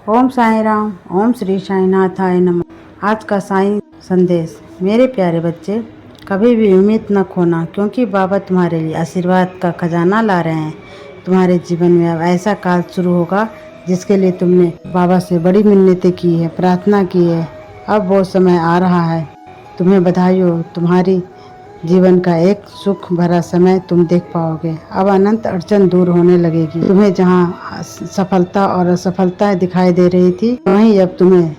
ओम साई राम। ओम श्री साईनाथाय नमः। आज का साईं संदेश। मेरे प्यारे बच्चे, कभी भी उम्मीद न खोना, क्योंकि बाबा तुम्हारे लिए आशीर्वाद का खजाना ला रहे हैं। तुम्हारे जीवन में अब ऐसा काल शुरू होगा जिसके लिए तुमने बाबा से बड़ी मिन्नतें की है, प्रार्थना की है। अब वो समय आ रहा है। तुम्हें बधाई हो, तुम्हारी जीवन का एक सुख भरा समय तुम देख पाओगे। अब अनंत अड़चन दूर होने लगेगी। तुम्हें जहाँ सफलता और असफलता दिखाई दे रही थी, वहीं अब तुम्हें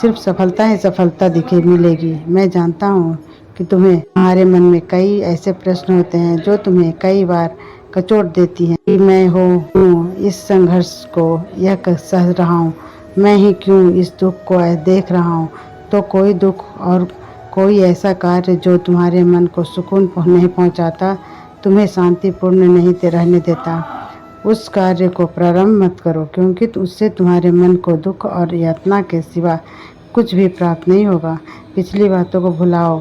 सिर्फ सफलता ही सफलता दिखे मिलेगी। मैं जानता हूँ कि तुम्हारे मन में कई ऐसे प्रश्न होते हैं जो तुम्हें कई बार कचोट देती हैं कि मैं हूँ इस संघर्ष को यह सह रहा हूँ, मैं ही क्यों इस दुख को देख रहा हूँ। तो कोई दुख और कोई ऐसा कार्य जो तुम्हारे मन को सुकून नहीं पहुंचाता, तुम्हें शांतिपूर्ण नहीं रहने देता, उस कार्य को प्रारंभ मत करो, क्योंकि उससे तुम्हारे मन को दुख और यातना के सिवा कुछ भी प्राप्त नहीं होगा। पिछली बातों को भुलाओ,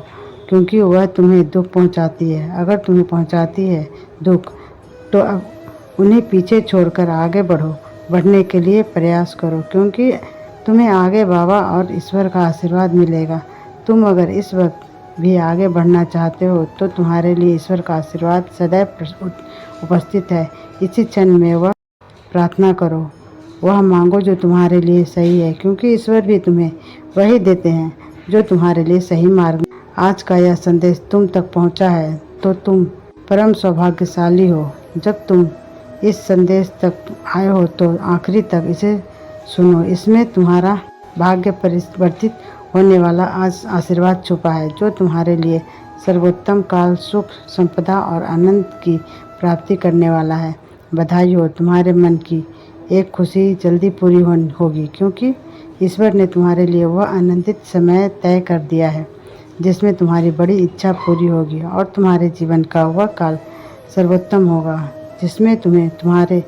क्योंकि वह तुम्हें दुख पहुंचाती है। अगर तुम्हें पहुंचाती है दुख, तो अब उन्हें पीछे छोड़कर आगे बढ़ो। बढ़ने के लिए प्रयास करो, क्योंकि तुम्हें आगे बाबा और ईश्वर का आशीर्वाद मिलेगा। तुम अगर इस वक्त भी आगे बढ़ना चाहते हो तो तुम्हारे लिए ईश्वर का आशीर्वाद सदैव उपस्थित है। इसी क्षण में वह प्रार्थना करो, वह मांगो जो तुम्हारे लिए सही है, क्योंकि ईश्वर भी तुम्हें वही देते हैं जो तुम्हारे लिए सही मार्ग। आज का यह संदेश तुम तक पहुंचा है तो तुम परम सौभाग्यशाली हो। जब तुम इस संदेश तक आए हो तो आखिरी तक इसे सुनो। इसमें तुम्हारा भाग्य परिवर्तित होने वाला आज आशीर्वाद छुपा है, जो तुम्हारे लिए सर्वोत्तम काल, सुख, संपदा और आनंद की प्राप्ति करने वाला है। बधाई हो, तुम्हारे मन की एक खुशी जल्दी पूरी होगी, क्योंकि ईश्वर ने तुम्हारे लिए वह आनंदित समय तय कर दिया है जिसमें तुम्हारी बड़ी इच्छा पूरी होगी और तुम्हारे जीवन का वह काल सर्वोत्तम होगा जिसमें तुम्हें तुम्हारे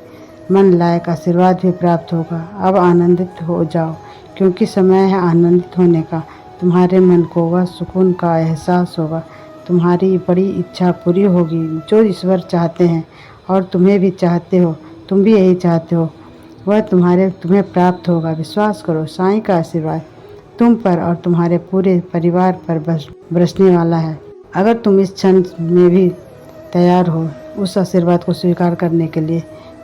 मन लायक आशीर्वाद भी प्राप्त होगा। अब आनंदित हो जाओ, क्योंकि समय है आनंदित होने का। तुम्हारे मन को वह सुकून का एहसास होगा। तुम्हारी बड़ी इच्छा पूरी होगी जो ईश्वर चाहते हैं और तुम्हें भी चाहते हो, तुम भी यही चाहते हो, वह तुम्हें प्राप्त होगा। विश्वास करो, साईं का आशीर्वाद तुम पर और तुम्हारे पूरे परिवार पर बरसने वाला है। अगर तुम इस क्षण में भी तैयार हो, उस आशीर्वाद को स्वीकार करने के लिए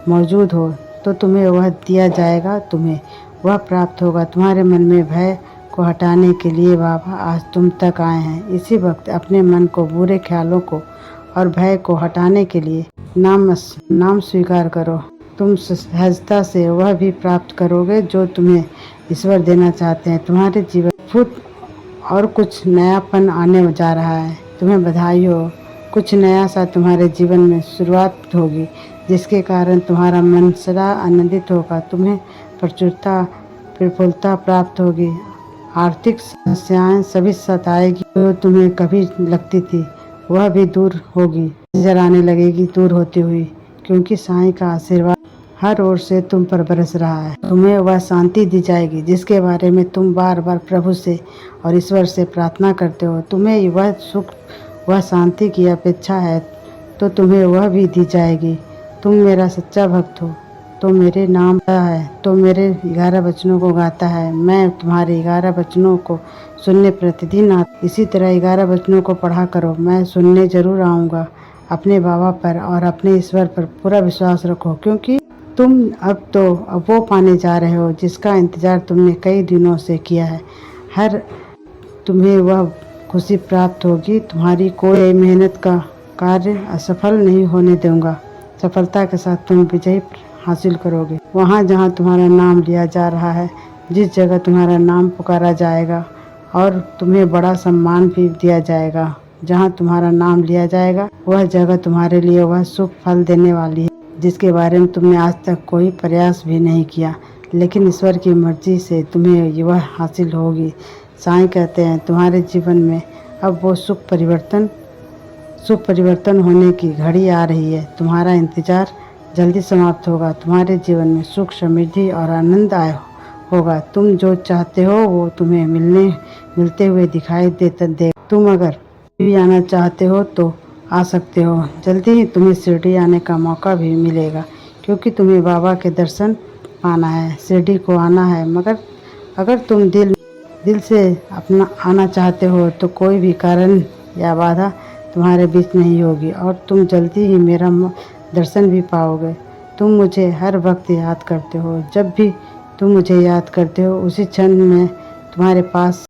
मौजूद हो, तो तुम्हें वह दिया जाएगा, तुम्हें वह प्राप्त होगा। तुम्हारे मन में भय को हटाने के लिए बाबा आज तुम तक आए हैं। इसी वक्त अपने मन को, बुरे ख्यालों को और भय को हटाने के लिए नाम स्वीकार करो। तुम सहजता से वह भी प्राप्त करोगे जो तुम्हें ईश्वर देना चाहते हैं। तुम्हारे जीवन फुट और कुछ नयापन आने जा रहा है। तुम्हें बधाई हो, कुछ नया सा तुम्हारे जीवन में शुरुआत होगी, जिसके कारण तुम्हारा मन सदा आनंदित होगा। तुम्हें प्रचुरता, प्रफुल्लता प्राप्त होगी। आर्थिक समस्याएं सभी सताएगी जो तुम्हें कभी लगती थी, वह भी दूर होगी, नजर आने लगेगी दूर होती हुई, क्योंकि साईं का आशीर्वाद हर ओर से तुम पर बरस रहा है। तुम्हें वह शांति दी जाएगी जिसके बारे में तुम बार बार प्रभु से और ईश्वर से प्रार्थना करते हो। तुम्हें वह सुख, वह शांति की अपेक्षा है, तो तुम्हें वह भी दी जाएगी। तुम मेरा सच्चा भक्त हो, तो मेरे नाम है, तो मेरे 11 वचनों को गाता है। मैं तुम्हारे 11 वचनों को सुनने प्रतिदिन आता। इसी तरह 11 वचनों को पढ़ा करो। मैं सुनने जरूर आऊँगा। अपने बाबा पर और अपने ईश्वर पर पूरा विश्वास रखो, क्योंकि तुम अब वो पाने जा रहे हो जिसका इंतजार तुमने कई दिनों से किया है। हर तुम्हें वह खुशी प्राप्त होगी। तुम्हारी कोई मेहनत का कार्य असफल नहीं होने दूंगा। सफलता के साथ तुम विजय हासिल करोगे। वहाँ जहाँ तुम्हारा नाम लिया जा रहा है, जिस जगह तुम्हारा नाम पुकारा जाएगा और तुम्हें बड़ा सम्मान भी दिया जाएगा, जहाँ तुम्हारा नाम लिया जाएगा, वह जगह तुम्हारे लिए वह सुख फल देने वाली है जिसके बारे में तुमने आज तक कोई प्रयास भी नहीं किया, लेकिन ईश्वर की मर्जी से तुम्हें वह हासिल होगी। साईं कहते हैं तुम्हारे जीवन में अब वो सुख परिवर्तन होने की घड़ी आ रही है। तुम्हारा इंतजार जल्दी समाप्त होगा। तुम्हारे जीवन में सुख, समृद्धि और आनंद होगा। तुम जो चाहते हो वो तुम्हें मिलते हुए दिखाई दे। तुम अगर भी आना चाहते हो तो आ सकते हो। जल्दी ही तुम्हें शिरडी आने का मौका भी मिलेगा, क्योंकि तुम्हें बाबा के दर्शन पाना है, शिरडी को आना है, मगर अगर तुम दिल से अपना आना चाहते हो तो कोई भी कारण या बाधा तुम्हारे बीच नहीं होगी और तुम जल्दी ही मेरा दर्शन भी पाओगे। तुम मुझे हर वक्त याद करते हो, जब भी तुम मुझे याद करते हो उसी क्षण मैं तुम्हारे पास